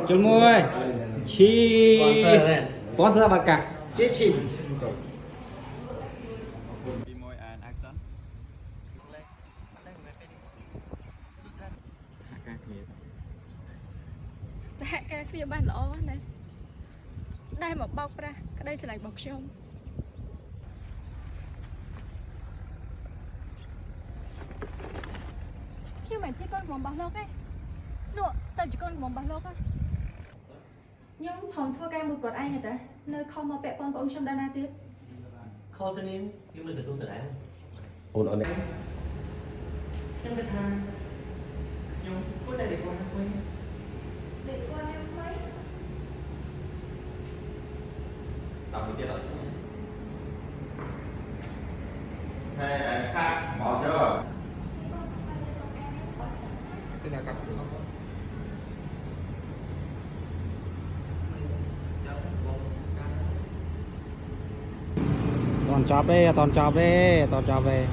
chôn môi chi sponsor bạc cả Chết chìm.សហការគ្នាបានល្អណាស់ដែលមកបោកប្រាស់ក្តីស្រឡាញ់របស់ខ្ញុំខ្ញុំមិនជាកូនរបស់លោកទេនោះទៅជាកូនរបស់លោកហ្នឹងខ្ញុំផងធ្វើការមួយគាត់ឯងហ៎តានៅខំមកពាក់ព័ន្ធបងខ្ញុំដល់ណាទៀត ខលទៅនេះខ្ញុំមិនទទួលទៅដែរ អូនអូន ខ្ញុំគិតថាខ្ញុំគួរតែនិយាយគាត់វិញ លេខគាត់ខ្ញុំថ្មី đọc một tiết rồi ហើយខាត់មកចុះ cái nào cặp toàn chọc đi toàn chọc đi toàn chọc về